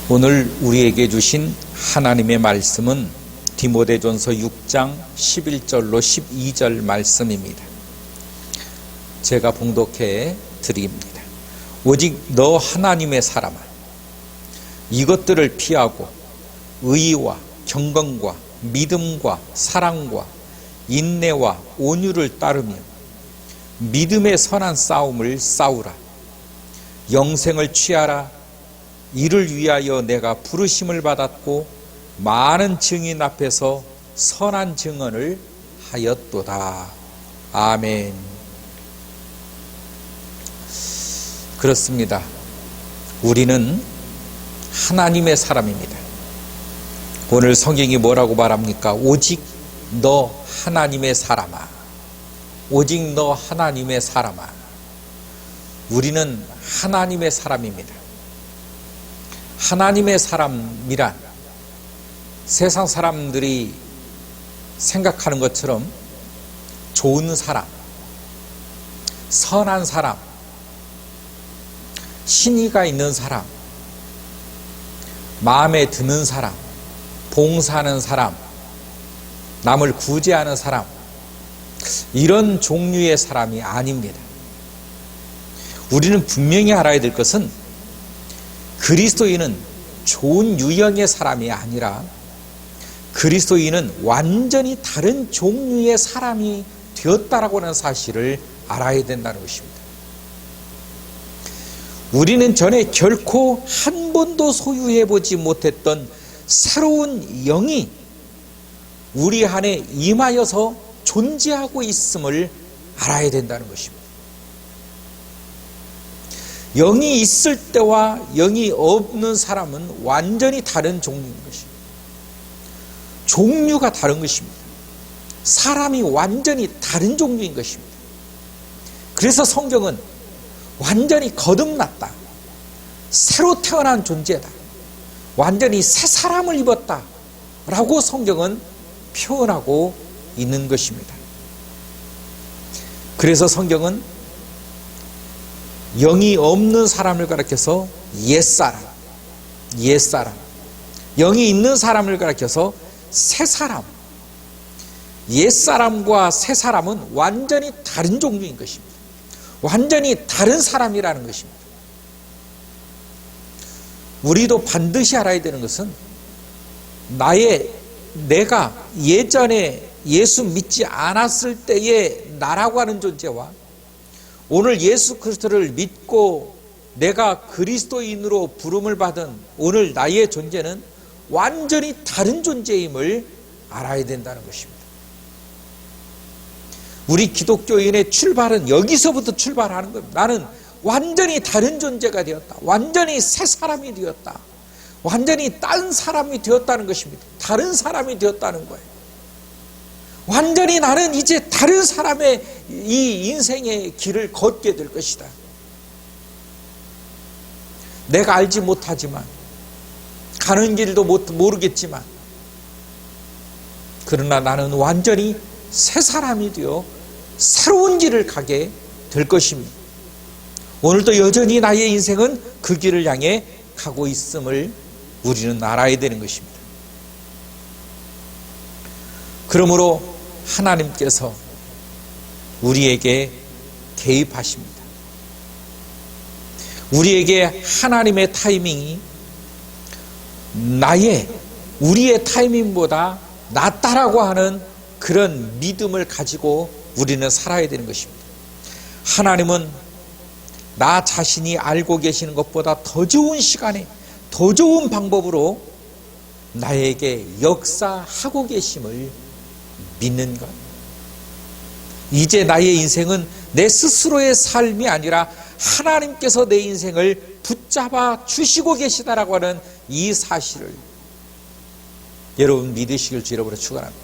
오늘 우리에게 주신 하나님의 말씀은 디모데전서 6장 11절로 12절 말씀입니다. 제가 봉독해 드립니다. 오직 너 하나님의 사람아, 이것들을 피하고 의와 경건과 믿음과 사랑과 인내와 온유를 따르며 믿음의 선한 싸움을 싸우라. 영생을 취하라. 이를 위하여 내가 부르심을 받았고 많은 증인 앞에서 선한 증언을 하였도다. 아멘. 그렇습니다. 우리는 하나님의 사람입니다. 오늘 성경이 뭐라고 말합니까? 오직 너 하나님의 사람아. 오직 너 하나님의 사람아. 우리는 하나님의 사람입니다. 하나님의 사람이란 세상 사람들이 생각하는 것처럼 좋은 사람, 선한 사람, 신의가 있는 사람, 마음에 드는 사람, 봉사하는 사람, 남을 구제하는 사람, 이런 종류의 사람이 아닙니다. 우리는 분명히 알아야 될 것은 그리스도인은 좋은 유형의 사람이 아니라 그리스도인은 완전히 다른 종류의 사람이 되었다라고 하는 사실을 알아야 된다는 것입니다. 우리는 전에 결코 한 번도 소유해보지 못했던 새로운 영이 우리 안에 임하여서 존재하고 있음을 알아야 된다는 것입니다. 영이 있을 때와 영이 없는 사람은 완전히 다른 종류인 것입니다. 종류가 다른 것입니다. 사람이 완전히 다른 종류인 것입니다. 그래서 성경은 완전히 거듭났다, 새로 태어난 존재다, 완전히 새 사람을 입었다 라고 성경은 표현하고 있는 것입니다. 그래서 성경은 영이 없는 사람을 가리켜서 옛사람, 영이 있는 사람을 가리켜서 새사람, 옛사람과 새사람은 완전히 다른 종류인 것입니다. 완전히 다른 사람이라는 것입니다. 우리도 반드시 알아야 되는 것은 내가 예전에 예수 믿지 않았을 때의 나라고 하는 존재와 오늘 예수 그리스도를 믿고 내가 그리스도인으로 부름을 받은 오늘 나의 존재는 완전히 다른 존재임을 알아야 된다는 것입니다. 우리 기독교인의 출발은 여기서부터 출발하는 겁니다. 나는 완전히 다른 존재가 되었다. 완전히 새 사람이 되었다. 완전히 딴 사람이 되었다는 것입니다. 다른 사람이 되었다는 거예요. 완전히 나는 이제 다른 사람의 이 인생의 길을 걷게 될 것이다. 내가 알지 못하지만, 가는 길도 모르겠지만, 그러나 나는 완전히 새 사람이 되어 새로운 길을 가게 될 것입니다. 오늘도 여전히 나의 인생은 그 길을 향해 가고 있음을 우리는 알아야 되는 것입니다. 그러므로 하나님께서 우리에게 개입하십니다. 우리에게 하나님의 타이밍이 우리의 타이밍보다 낫다라고 하는 그런 믿음을 가지고 우리는 살아야 되는 것입니다. 하나님은 나 자신이 알고 계시는 것보다 더 좋은 시간에 더 좋은 방법으로 나에게 역사하고 계심을 믿는 것. 이제 나의 인생은 내 스스로의 삶이 아니라 하나님께서 내 인생을 붙잡아 주시고 계시다라고 하는 이 사실을 여러분 믿으시길 주님으로 축원합니다.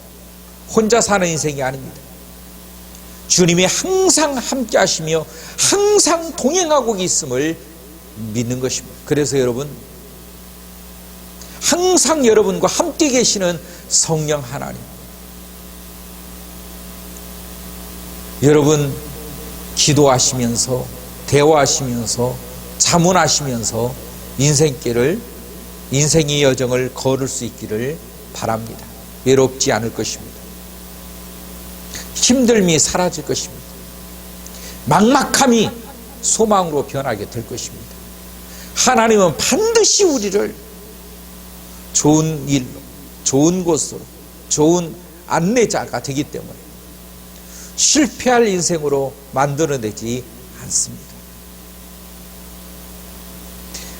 혼자 사는 인생이 아닙니다. 주님이 항상 함께 하시며 항상 동행하고 있음을 믿는 것입니다. 그래서 여러분, 항상 여러분과 함께 계시는 성령 하나님, 여러분 기도하시면서 대화하시면서 자문하시면서 인생길을 인생의 여정을 걸을 수 있기를 바랍니다. 외롭지 않을 것입니다. 힘듦이 사라질 것입니다. 막막함이 소망으로 변하게 될 것입니다. 하나님은 반드시 우리를 좋은 일로, 좋은 곳으로, 좋은 안내자가 되기 때문에 실패할 인생으로 만들어내지 않습니다.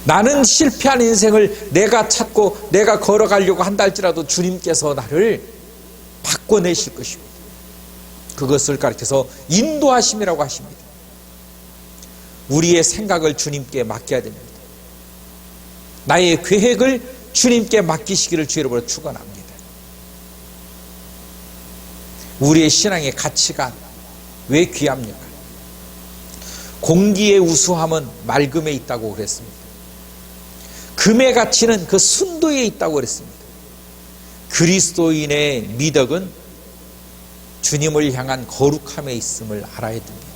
나는 실패한 인생을 내가 찾고 내가 걸어가려고 한다 할지라도 주님께서 나를 바꿔내실 것입니다. 그것을 가르쳐서 인도하심이라고 하십니다. 우리의 생각을 주님께 맡겨야 됩니다. 나의 계획을 주님께 맡기시기를 주의 이름으로 축원합니다. 우리의 신앙의 가치가 왜 귀합니까? 공기의 우수함은 맑음에 있다고 그랬습니다. 금의 가치는 그 순도에 있다고 그랬습니다. 그리스도인의 미덕은 주님을 향한 거룩함에 있음을 알아야 됩니다.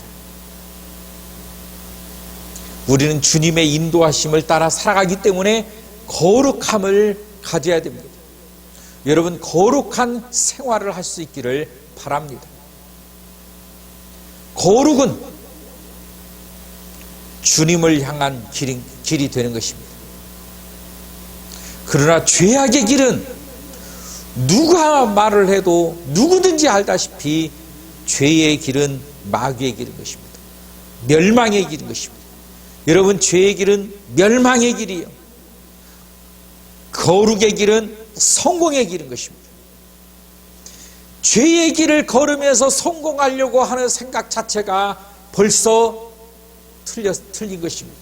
우리는 주님의 인도하심을 따라 살아가기 때문에 거룩함을 가져야 됩니다. 여러분, 거룩한 생활을 할 수 있기를 바랍니다. 거룩은 주님을 향한 길이 되는 것입니다. 그러나 죄악의 길은 누가 말을 해도 누구든지 알다시피 죄의 길은 마귀의 길인 것입니다. 멸망의 길인 것입니다. 여러분, 죄의 길은 멸망의 길이에요. 거룩의 길은 성공의 길인 것입니다. 죄의 길을 걸으면서 성공하려고 하는 생각 자체가 벌써 틀린 것입니다.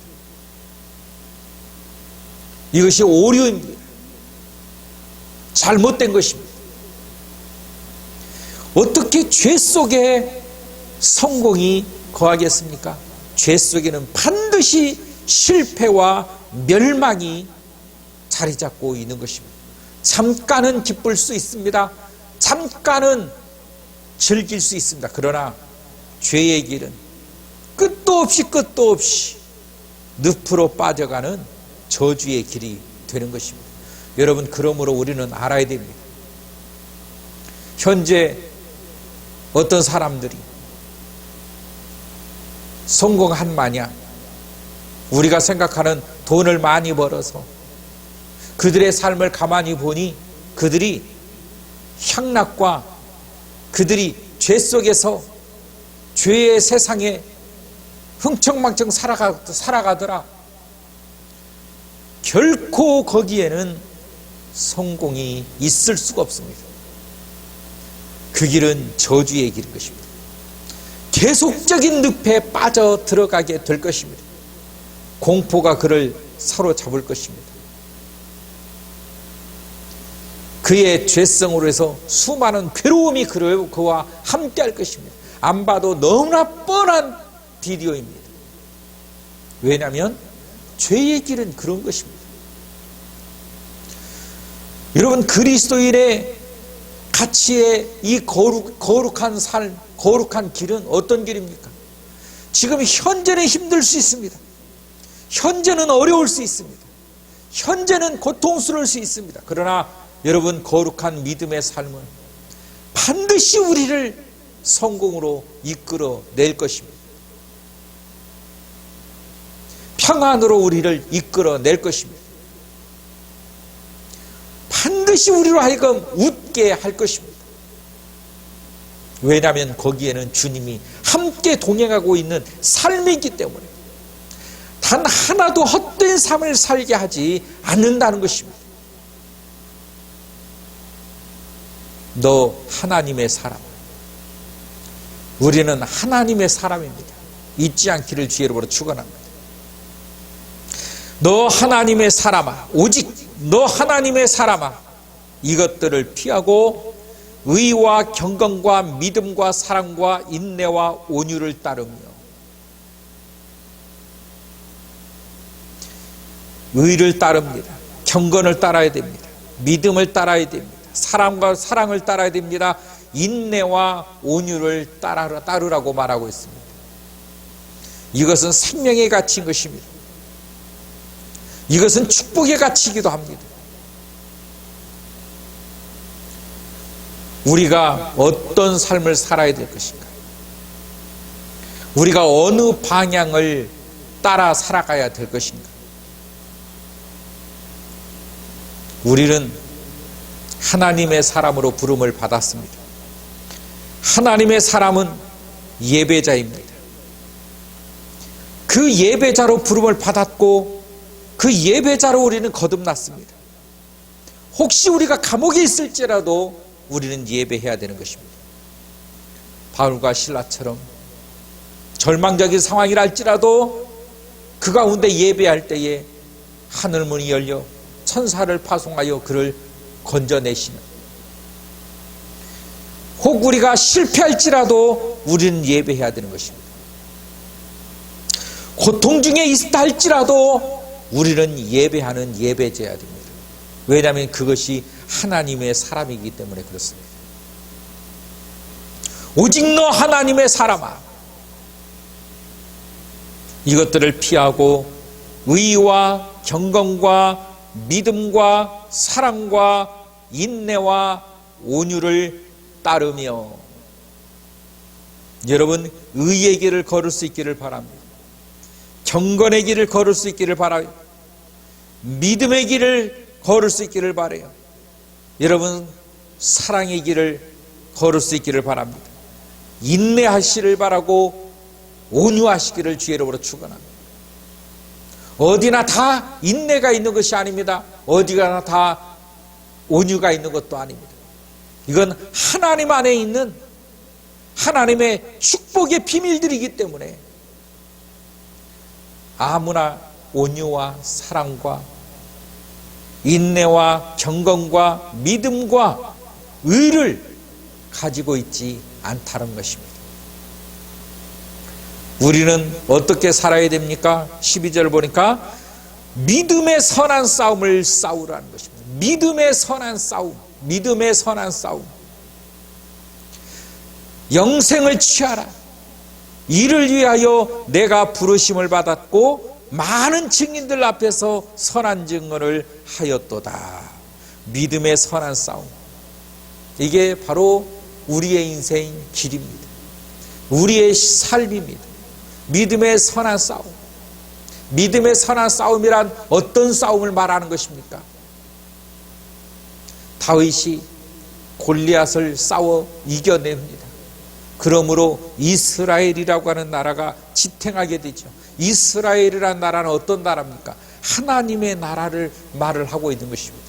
이것이 오류입니다. 잘못된 것입니다. 어떻게 죄 속에 성공이 거하겠습니까? 죄 속에는 반드시 실패와 멸망이 자리 잡고 있는 것입니다. 잠깐은 기쁠 수 있습니다. 잠깐은 즐길 수 있습니다. 그러나 죄의 길은 끝도 없이 늪으로 빠져가는 저주의 길이 되는 것입니다. 여러분, 그러므로 우리는 알아야 됩니다. 현재 어떤 사람들이 성공한 마냥 우리가 생각하는 돈을 많이 벌어서 그들의 삶을 가만히 보니 그들이 향락과 그들이 죄 속에서 죄의 세상에 흥청망청 살아가더라. 결코 거기에는 성공이 있을 수가 없습니다. 그 길은 저주의 길인 것입니다. 계속적인 늪에 빠져 들어가게 될 것입니다. 공포가 그를 사로잡을 것입니다. 그의 죄성으로 해서 수많은 괴로움이 그와 함께 할 것입니다. 안 봐도 너무나 뻔한 비디오입니다. 왜냐하면 죄의 길은 그런 것입니다. 여러분, 그리스도인의 가치의 이 거룩한 삶, 거룩한 길은 어떤 길입니까? 지금 현재는 힘들 수 있습니다. 현재는 어려울 수 있습니다. 현재는 고통스러울 수 있습니다. 그러나 여러분, 거룩한 믿음의 삶은 반드시 우리를 성공으로 이끌어낼 것입니다. 평안으로 우리를 이끌어낼 것입니다. 반드시 우리로 하여금 웃게 할 것입니다. 왜냐하면 거기에는 주님이 함께 동행하고 있는 삶이기 때문에 단 하나도 헛된 삶을 살게 하지 않는다는 것입니다. 너 하나님의 사람, 우리는 하나님의 사람입니다. 잊지 않기를 주의 이름으로 축원합니다. 너 하나님의 사람아, 오직 너 하나님의 사람아, 이것들을 피하고 의와 경건과 믿음과 사랑과 인내와 온유를 따르며, 의를 따릅니다. 경건을 따라야 됩니다. 믿음을 따라야 됩니다. 사랑과 사랑을 따라야 됩니다. 인내와 온유를 따르라고 말하고 있습니다. 이것은 생명의 가치인 것입니다. 이것은 축복의 가치이기도 합니다. 우리가 어떤 삶을 살아야 될 것인가? 우리가 어느 방향을 따라 살아가야 될 것인가? 우리는 하나님의 사람으로 부름을 받았습니다. 하나님의 사람은 예배자입니다. 그 예배자로 부름을 받았고 그 예배자로 우리는 거듭났습니다. 혹시 우리가 감옥에 있을지라도 우리는 예배해야 되는 것입니다. 바울과 실라처럼 절망적인 상황이라 할지라도 그 가운데 예배할 때에 하늘문이 열려 천사를 파송하여 그를 건져내시는, 혹 우리가 실패할지라도 우리는 예배해야 되는 것입니다. 고통 중에 있다 할지라도 우리는 예배하는 예배자여야 됩니다. 왜냐하면 그것이 하나님의 사람이기 때문에 그렇습니다. 오직 너 하나님의 사람아, 이것들을 피하고 의와 경건과 믿음과 사랑과 인내와 온유를 따르며, 여러분 의의 길을 걸을 수 있기를 바랍니다. 경건의 길을 걸을 수 있기를 바라요. 믿음의 길을 걸을 수 있기를 바라요. 여러분 사랑의 길을 걸을 수 있기를 바랍니다. 인내하시기를 바라고 온유하시기를 주의 이름으로 축원합니다. 어디나 다 인내가 있는 것이 아닙니다. 어디나 다 온유가 있는 것도 아닙니다. 이건 하나님 안에 있는 하나님의 축복의 비밀들이기 때문에 아무나 온유와 사랑과 인내와 경건과 믿음과 의를 가지고 있지 않다는 것입니다. 우리는 어떻게 살아야 됩니까? 12절 보니까 믿음의 선한 싸움을 싸우라는 것입니다. 믿음의 선한 싸움, 믿음의 선한 싸움. 영생을 취하라. 이를 위하여 내가 부르심을 받았고 많은 증인들 앞에서 선한 증언을 하였도다. 믿음의 선한 싸움. 이게 바로 우리의 인생 길입니다. 우리의 삶입니다. 믿음의 선한 싸움. 믿음의 선한 싸움이란 어떤 싸움을 말하는 것입니까? 다윗이 골리앗을 싸워 이겨냅니다. 그러므로 이스라엘이라고 하는 나라가 지탱하게 되죠. 이스라엘이라는 나라는 어떤 나라입니까? 하나님의 나라를 말을 하고 있는 것입니다.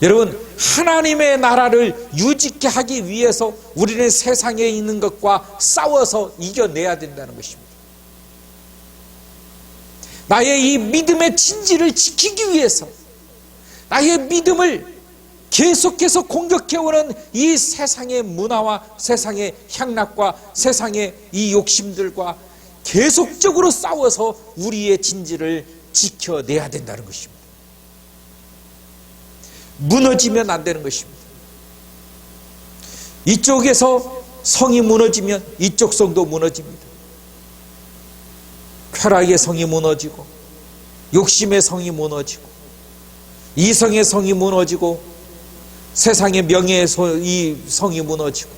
여러분, 하나님의 나라를 유지케 하기 위해서 우리는 세상에 있는 것과 싸워서 이겨내야 된다는 것입니다. 나의 이 믿음의 진지를 지키기 위해서, 나의 믿음을 계속해서 공격해오는 이 세상의 문화와 세상의 향락과 세상의 이 욕심들과 계속적으로 싸워서 우리의 진지를 지켜내야 된다는 것입니다. 무너지면 안 되는 것입니다. 이쪽에서 성이 무너지면 이쪽 성도 무너집니다. 쾌락의 성이 무너지고 욕심의 성이 무너지고 이성의 성이 무너지고 세상의 명예의 이 성이 무너지고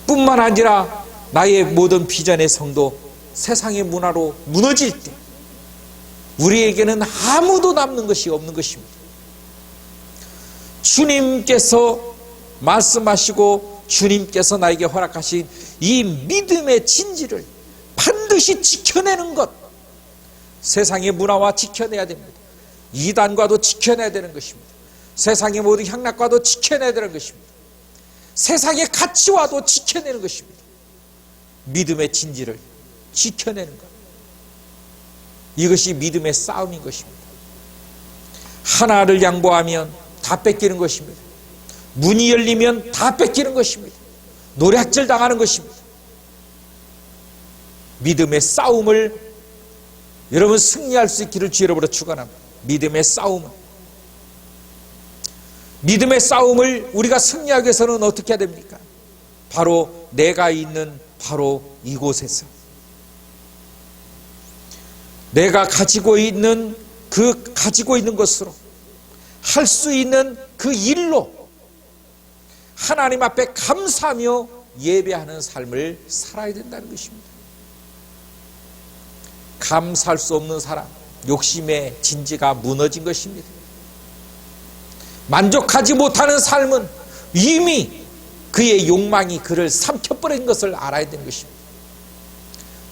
뿐만 아니라 나의 모든 비전의 성도 세상의 문화로 무너질 때 우리에게는 아무도 남는 것이 없는 것입니다. 주님께서 말씀하시고 주님께서 나에게 허락하신 이 믿음의 진지를 반드시 지켜내는 것, 세상의 문화와 지켜내야 됩니다. 이단과도 지켜내야 되는 것입니다. 세상의 모든 향락과도 지켜내야 되는 것입니다. 세상의 가치와도 지켜내는 것입니다. 믿음의 진지를 지켜내는 것, 이것이 믿음의 싸움인 것입니다. 하나를 양보하면 다 뺏기는 것입니다. 문이 열리면 다 뺏기는 것입니다. 노략질 당하는 것입니다. 믿음의 싸움을 여러분 승리할 수 있기를 주의 이름으로 축원합니다. 믿음의 싸움을 우리가 승리하기 위해서는 어떻게 해야 됩니까? 바로 내가 있는 바로 이곳에서 내가 가지고 있는 그 가지고 있는 것으로 할 수 있는 그 일로 하나님 앞에 감사하며 예배하는 삶을 살아야 된다는 것입니다. 감사할 수 없는 사람, 욕심의 진지가 무너진 것입니다. 만족하지 못하는 삶은 이미 그의 욕망이 그를 삼켜버린 것을 알아야 되는 것입니다.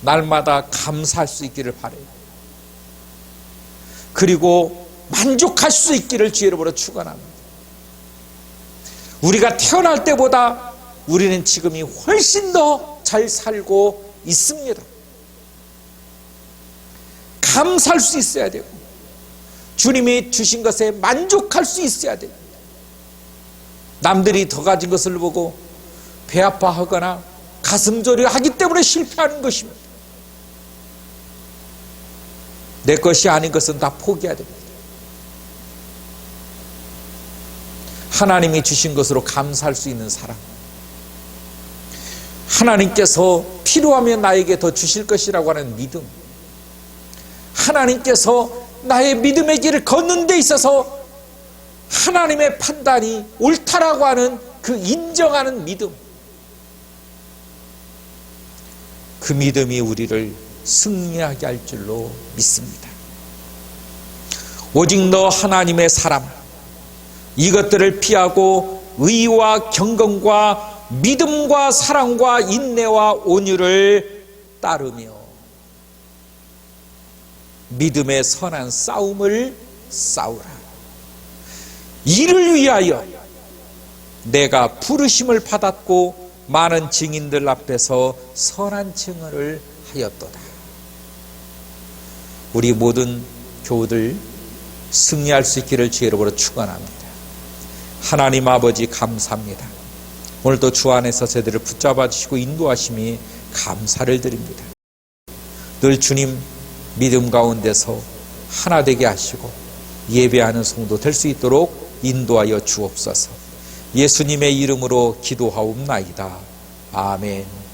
날마다 감사할 수 있기를 바라요. 그리고 만족할 수 있기를 주의 이름으로 축원합니다. 우리가 태어날 때보다 우리는 지금이 훨씬 더 잘 살고 있습니다. 감사할 수 있어야 되고 주님이 주신 것에 만족할 수 있어야 됩니다. 남들이 더 가진 것을 보고 배 아파하거나 가슴 졸여하기 때문에 실패하는 것입니다. 내 것이 아닌 것은 다 포기해야 됩니다. 하나님이 주신 것으로 감사할 수 있는 사람, 하나님께서 필요하면 나에게 더 주실 것이라고 하는 믿음, 하나님께서 나의 믿음의 길을 걷는 데 있어서 하나님의 판단이 옳다라고 하는 그 인정하는 믿음, 그 믿음이 우리를 승리하게 할 줄로 믿습니다. 오직 너 하나님의 사람, 이것들을 피하고 의와 경건과 믿음과 사랑과 인내와 온유를 따르며 믿음의 선한 싸움을 싸우라. 이를 위하여 내가 부르심을 받았고 많은 증인들 앞에서 선한 증언을 하였도다. 우리 모든 교우들 승리할 수 있기를 주의 이름으로 축원합니다. 하나님 아버지 감사합니다. 오늘도 주 안에서 저희들을 붙잡아 주시고 인도하심이 감사를 드립니다. 늘 주님 믿음 가운데서 하나 되게 하시고 예배하는 성도 될 수 있도록 인도하여 주옵소서. 예수님의 이름으로 기도하옵나이다. 아멘.